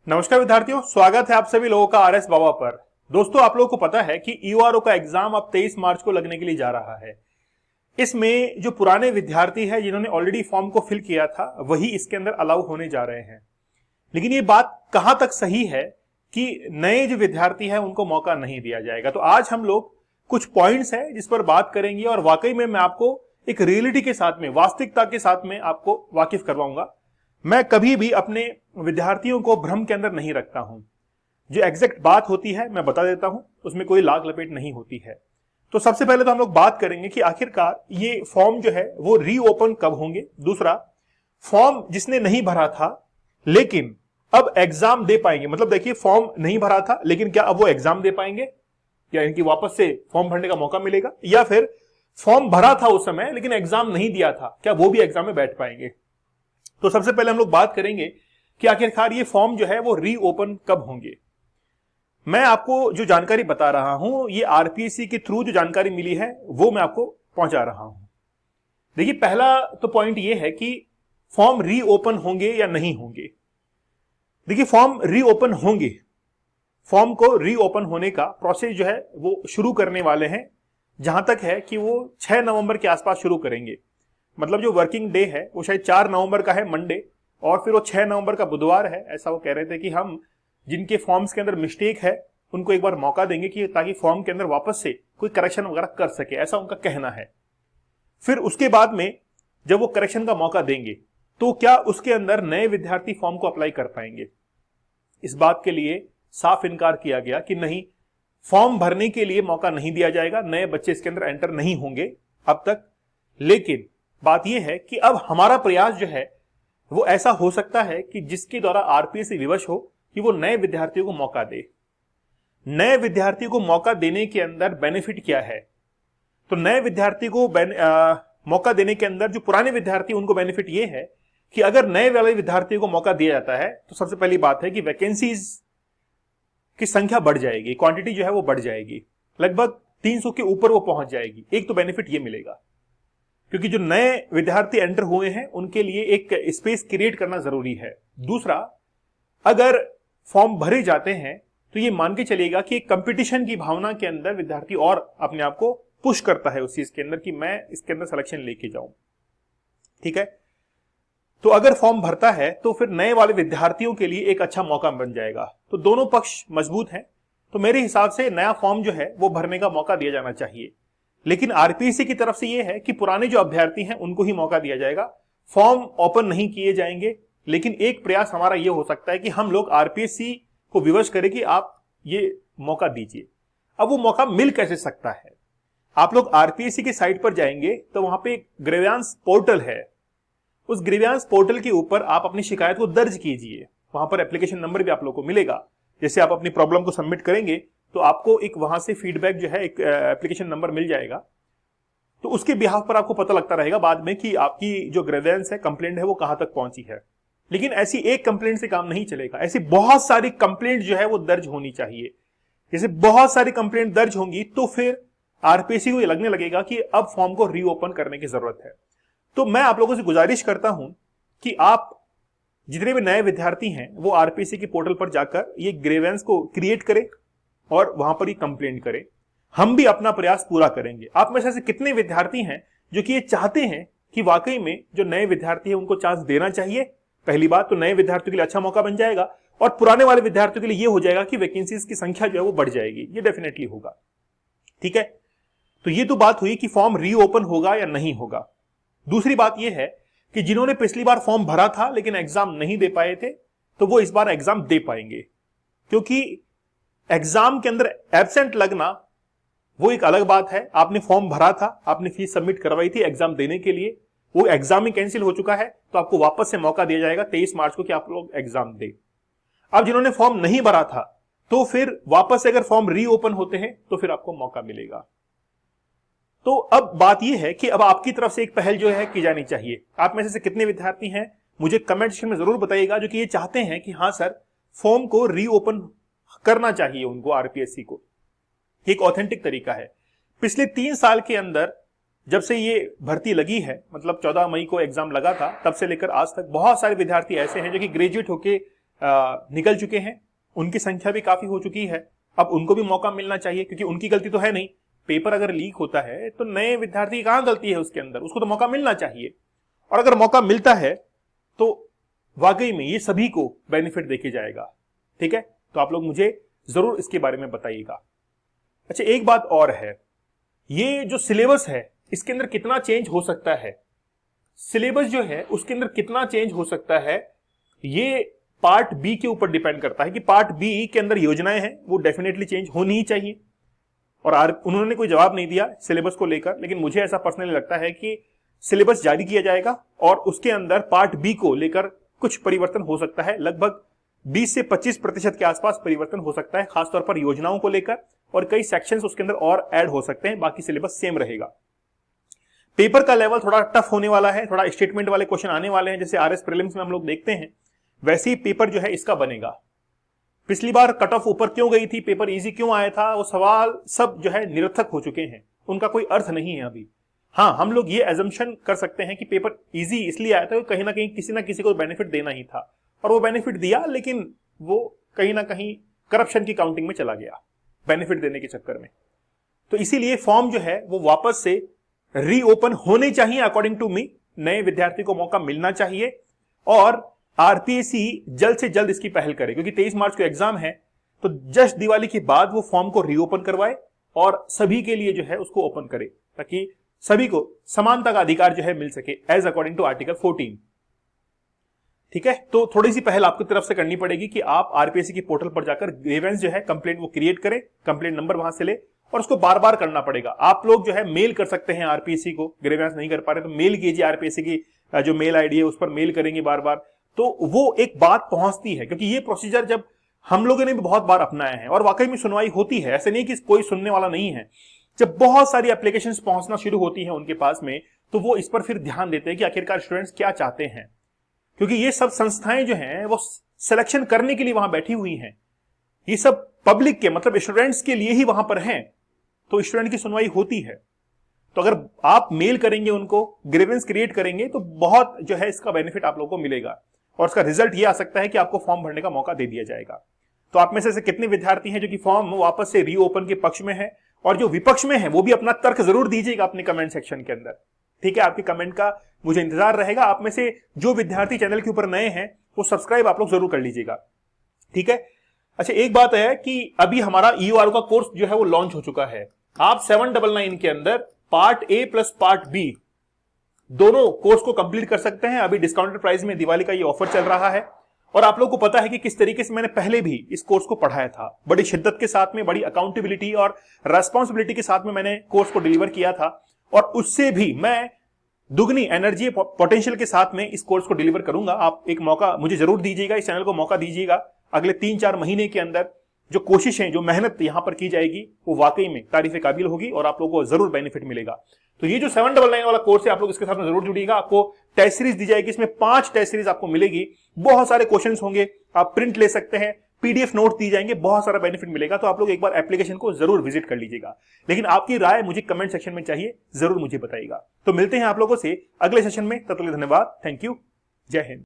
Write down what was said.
नमस्कार विद्यार्थियों, स्वागत है आप सभी लोगों का आरएस बाबा पर। दोस्तों, आप लोगों को पता है कि ईओआरओ का एग्जाम अब 23 मार्च को लगने के लिए जा रहा है। इसमें जो पुराने विद्यार्थी हैं जिन्होंने ऑलरेडी फॉर्म को फिल किया था वही इसके अंदर अलाउ होने जा रहे हैं। लेकिन ये बात कहां तक सही है कि नए जो विद्यार्थी हैं उनको मौका नहीं दिया जाएगा। तो आज हम लोग कुछ पॉइंट्स हैं जिस पर बात करेंगे और वाकई में मैं आपको एक रियलिटी के साथ में, वास्तविकता के साथ में आपको वाकिफ करवाऊंगा। मैं कभी भी अपने विद्यार्थियों को भ्रम के अंदर नहीं रखता हूं। जो एग्जैक्ट बात होती है मैं बता देता हूं, उसमें कोई लाग लपेट नहीं होती है। तो सबसे पहले तो हम लोग बात करेंगे कि आखिरकार ये फॉर्म जो है वो रीओपन कब होंगे। दूसरा, फॉर्म जिसने नहीं भरा था लेकिन अब एग्जाम दे पाएंगे, मतलब देखिए फॉर्म नहीं भरा था लेकिन क्या अब वो एग्जाम दे पाएंगे, या इनकी वापस से फॉर्म भरने का मौका मिलेगा, या फिर फॉर्म भरा था उस समय लेकिन एग्जाम नहीं दिया था, क्या वो भी एग्जाम में बैठ पाएंगे। तो सबसे पहले हम लोग बात करेंगे कि आखिरकार ये फॉर्म जो है वो रीओपन कब होंगे। मैं आपको जो जानकारी बता रहा हूं ये आरपीएससी के थ्रू जो जानकारी मिली है वो मैं आपको पहुंचा रहा हूं। देखिए, पहला तो पॉइंट ये है कि फॉर्म रीओपन होंगे या नहीं होंगे। देखिए, फॉर्म रीओपन होंगे। फॉर्म को रीओपन होने का प्रोसेस जो है वो शुरू करने वाले हैं। जहां तक है कि वो 6 नवंबर के आसपास शुरू करेंगे। मतलब जो वर्किंग डे है वो शायद 4 नवंबर का है मंडे, और फिर वो 6 नवंबर का बुधवार है। ऐसा वो कह रहे थे कि हम जिनके फॉर्म्स के अंदर मिस्टेक है उनको एक बार मौका देंगे कि ताकि फॉर्म के अंदर वापस से कोई करेक्शन वगैरह कर सके, ऐसा उनका कहना है। फिर उसके बाद में जब वो करेक्शन का मौका देंगे तो क्या उसके अंदर नए विद्यार्थी फॉर्म को अप्लाई कर पाएंगे। इस बात के लिए साफ इनकार किया गया कि नहीं, फॉर्म भरने के लिए मौका नहीं दिया जाएगा, नए बच्चे इसके अंदर एंटर नहीं होंगे अब तक। लेकिन बात यह है कि अब हमारा प्रयास जो है वो ऐसा हो सकता है कि जिसके द्वारा आरपीएससी विवश हो कि वो नए विद्यार्थियों को मौका दे। नए विद्यार्थियों को मौका देने के अंदर बेनिफिट क्या है? तो नए विद्यार्थी को मौका देने के अंदर जो पुराने विद्यार्थी उनको बेनिफिट ये है कि अगर नए वाले विद्यार्थियों को मौका दिया जाता है तो सबसे पहली बात है कि वैकेंसीज की संख्या बढ़ जाएगी, क्वांटिटी जो है वो बढ़ जाएगी, लगभग 300 के ऊपर वो पहुंच जाएगी। एक तो बेनिफिट ये मिलेगा क्योंकि जो नए विद्यार्थी एंटर हुए हैं उनके लिए एक स्पेस क्रिएट करना जरूरी है। दूसरा, अगर फॉर्म भरे जाते हैं तो ये मान के चलिएगा कि एक कंपटीशन की भावना के अंदर विद्यार्थी और अपने आप को पुश करता है उस चीज के अंदर कि मैं इसके अंदर सिलेक्शन लेके जाऊं। ठीक है, तो अगर फॉर्म भरता है तो फिर नए वाले विद्यार्थियों के लिए एक अच्छा मौका बन जाएगा। तो दोनों पक्ष मजबूत हैं। तो मेरे हिसाब से नया फॉर्म जो है वो भरने का मौका दिया जाना चाहिए। लेकिन आरपीएससी की तरफ से यह है कि पुराने जो अभ्यर्थी हैं उनको ही मौका दिया जाएगा, फॉर्म ओपन नहीं किए जाएंगे। लेकिन एक प्रयास हमारा यह हो सकता है कि हम लोग आरपीएससी को विवश करें कि आप ये मौका दीजिए। अब वो मौका मिल कैसे सकता है? आप लोग आरपीएससी की साइट पर जाएंगे तो वहां पे ग्रीवेंस पोर्टल है। उस ग्रीवेंस पोर्टल के ऊपर आप अपनी शिकायत को दर्ज कीजिए। वहां पर एप्लीकेशन नंबर भी आप लोग को मिलेगा। जैसे आप अपनी प्रॉब्लम को सबमिट करेंगे तो आपको एक वहां से फीडबैक जो है, एक एप्लीकेशन नंबर मिल जाएगा। तो उसके बिहाफ पर आपको पता लगता रहेगा बाद में कि आपकी जो ग्रीवेंस है, कंप्लेंट है, वो कहां तक पहुंची है। लेकिन ऐसी एक कंप्लेंट से काम नहीं चलेगा, ऐसी बहुत सारी कंप्लेंट जो है वो दर्ज होनी चाहिए। जैसे बहुत सारी कंप्लेंट दर्ज होंगी तो फिर आरपीएससी को ये लगने लगेगा कि अब फॉर्म को रीओपन करने की जरूरत है। तो मैं आप लोगों से गुजारिश करता हूं कि आप जितने भी नए विद्यार्थी हैं वो आरपीएससी के पोर्टल पर जाकर ये ग्रीवेंस को क्रिएट करें और वहां पर ही कंप्लेंट करें। हम भी अपना प्रयास पूरा करेंगे। आप में से ऐसे कितने विद्यार्थी हैं जो कि ये चाहते हैं कि वाकई में जो नए विद्यार्थी हैं उनको चांस देना चाहिए? पहली बात तो नए विद्यार्थियों के लिए अच्छा मौका बन जाएगा और पुराने वाले विद्यार्थियों के लिए ये हो जाएगा कि वैकेंसीज की संख्या जो है वो बढ़ जाएगी। ये डेफिनेटली होगा। ठीक है, तो ये तो बात हुई कि फॉर्म रीओपन होगा या नहीं होगा। दूसरी बात यह है कि जिन्होंने पिछली बार फॉर्म भरा था लेकिन एग्जाम नहीं दे पाए थे तो वो इस बार एग्जाम दे पाएंगे। क्योंकि एग्जाम के अंदर एब्सेंट लगना वो एक अलग बात है। आपने फॉर्म भरा था, आपने फीस सबमिट करवाई थी एग्जाम देने के लिए, वो एग्जाम ही कैंसिल हो चुका है तो आपको वापस से मौका दिया जाएगा 23 मार्च को कि आप लोग एग्जाम दे। अब जिन्होंने फॉर्म नहीं भरा था तो फिर वापस से अगर फॉर्म रीओपन होते हैं तो फिर आपको मौका मिलेगा। तो अब बात यह है कि अब आपकी तरफ से एक पहल जो है की जानी चाहिए। आप में से कितने विद्यार्थी हैं मुझे कमेंट सेक्शन में जरूर बताइएगा जो कि ये चाहते हैं कि हाँ सर, फॉर्म को रीओपन करना चाहिए उनको, आरपीएससी को। एक ऑथेंटिक तरीका है। पिछले 3 साल के अंदर जब से ये भर्ती लगी है, मतलब 14 मई को एग्जाम लगा था, तब से लेकर आज तक बहुत सारे विद्यार्थी ऐसे हैं जो कि ग्रेजुएट होके निकल चुके हैं, उनकी संख्या भी काफी हो चुकी है। अब उनको भी मौका मिलना चाहिए, क्योंकि उनकी गलती तो है नहीं। पेपर अगर लीक होता है तो नए विद्यार्थी की कहां गलती है उसके अंदर, उसको तो मौका मिलना चाहिए। और अगर मौका मिलता है तो वाकई में ये सभी को बेनिफिट देके जाएगा। ठीक है, तो आप लोग मुझे जरूर इसके बारे में बताइएगा। अच्छा, एक बात और है, ये जो सिलेबस है इसके अंदर कितना चेंज हो सकता है, सिलेबस जो है उसके अंदर कितना चेंज हो सकता है, ये पार्ट बी के ऊपर डिपेंड करता है कि पार्ट बी के अंदर योजनाएं हैं वो डेफिनेटली चेंज होनी ही चाहिए। और उन्होंने कोई जवाब नहीं दिया सिलेबस को लेकर, लेकिन मुझे ऐसा पर्सनली लगता है कि सिलेबस जारी किया जाएगा और उसके अंदर पार्ट बी को लेकर कुछ परिवर्तन हो सकता है। लगभग 20 से 25% के आसपास परिवर्तन हो सकता है, खासतौर पर योजनाओं को लेकर, और कई सेक्शंस उसके अंदर और ऐड हो सकते हैं। बाकी सिलेबस सेम रहेगा। पेपर का लेवल थोड़ा टफ होने वाला है, थोड़ा स्टेटमेंट वाले क्वेश्चन आने वाले हैं, जैसे आरएस प्रीलिम्स में हम लोग देखते हैं, वैसे ही पेपर जो है इसका बनेगा। पिछली बार कट ऑफ ऊपर क्यों गई थी, पेपर इजी क्यों आया था, वो सवाल सब जो है निरर्थक हो चुके हैं, उनका कोई अर्थ नहीं है अभी। हाँ, हम लोग ये एजम्पशन कर सकते हैं कि पेपर इजी इसलिए आया था कि कहीं ना किसी को बेनिफिट देना ही था, और वो बेनिफिट दिया, लेकिन वो कहीं ना कहीं करप्शन की काउंटिंग में चला गया बेनिफिट देने के चक्कर में। तो इसीलिए फॉर्म जो है वो वापस से रीओपन होने चाहिए अकॉर्डिंग टू मी, नए विद्यार्थी को मौका मिलना चाहिए, और आरपीएससी जल्द से जल्द इसकी पहल करे, क्योंकि 23 मार्च को एग्जाम है, तो जस्ट दिवाली के बाद वो फॉर्म को रीओपन करवाए और सभी के लिए जो है उसको ओपन करे, ताकि सभी को समानता का अधिकार जो है मिल सके एज अकॉर्डिंग टू आर्टिकल 14। ठीक है, तो थोड़ी सी पहल आपकी तरफ से करनी पड़ेगी कि आप आरपीएससी की पोर्टल पर जाकर ग्रीवेंस जो है कंप्लेंट वो क्रिएट करें, कंप्लेंट नंबर वहां से ले, और उसको बार बार करना पड़ेगा। आप लोग जो है मेल कर सकते हैं आरपीएससी को, ग्रीवेंस नहीं कर पा रहे तो मेल कीजिए, आरपीएससी की जो मेल आईडी है उस पर मेल करेंगे बार बार, तो वो एक बात पहुंचती है। क्योंकि ये प्रोसीजर जब हम लोगों ने भी बहुत बार अपनाया है और वाकई में सुनवाई होती है, ऐसे नहीं कि कोई सुनने वाला नहीं है। जब बहुत सारी एप्लीकेशंस पहुंचना शुरू होती हैं उनके पास में, तो वो इस पर फिर ध्यान देते हैं कि आखिरकार स्टूडेंट्स क्या चाहते हैं, क्योंकि ये सब संस्थाएं जो हैं वो सिलेक्शन करने के लिए वहां बैठी हुई हैं। ये सब पब्लिक के मतलब स्टूडेंट्स के लिए ही वहां पर हैं, तो स्टूडेंट की सुनवाई होती है। तो अगर आप मेल करेंगे उनको, ग्रीवेंस क्रिएट करेंगे, तो बहुत जो है इसका बेनिफिट आप लोगों को मिलेगा, और इसका रिजल्ट ये आ सकता है कि आपको फॉर्म भरने का मौका दे दिया जाएगा। तो आप में से कितने विद्यार्थी हैं जो कि फॉर्म वापस से रीओपन के पक्ष में है, और जो विपक्ष में है वो भी अपना तर्क जरूर दीजिएगा अपने कमेंट सेक्शन के अंदर। ठीक है, आपके कमेंट का मुझे इंतजार रहेगा। आप में से जो विद्यार्थी चैनल के ऊपर नए हैं वो सब्सक्राइब आप लोग जरूर कर लीजिएगा। ठीक है, अच्छा, एक बात है कि अभी हमारा ईओआरओ का कोर्स जो है वो लॉन्च हो चुका है। आप 799 के अंदर part A plus part B दोनों कोर्स को कंप्लीट कर सकते हैं। अभी डिस्काउंटेड प्राइस में दिवाली का ये ऑफर चल रहा है, और आप लोगों को पता है कि किस तरीके से मैंने पहले भी इस कोर्स को पढ़ाया था। बड़ी शिद्दत के साथ में, बड़ी अकाउंटेबिलिटी और रेस्पॉन्सिबिलिटी के साथ में मैंने कोर्स को डिलीवर किया था, और उससे भी मैं दुगनी एनर्जी पोटेंशियल के साथ में इस कोर्स को डिलीवर करूंगा। आप एक मौका मुझे जरूर दीजिएगा, इस चैनल को मौका दीजिएगा। अगले 3-4 महीने के अंदर जो कोशिशें, जो मेहनत यहां पर की जाएगी, वो वाकई में तारीफ काबिल होगी और आप लोगों को जरूर बेनिफिट मिलेगा। तो ये जो 799 वाला कोर्स है, आप लोग इसके साथ में जरूर जुड़िएगा। आपको टेस्ट सीरीज दी जाएगी, इसमें 5 टेस्ट सीरीज आपको मिलेगी, बहुत सारे क्वेश्चंस होंगे, आप प्रिंट ले सकते हैं, पीडीएफ नोट दी जाएंगे, बहुत सारा बेनिफिट मिलेगा। तो आप लोग एक बार एप्लीकेशन को जरूर विजिट कर लीजिएगा। लेकिन आपकी राय मुझे कमेंट सेक्शन में चाहिए, जरूर मुझे बताइएगा। तो मिलते हैं आप लोगों से अगले सेशन में, तब तक के लिए धन्यवाद, थैंक यू, जय हिंद।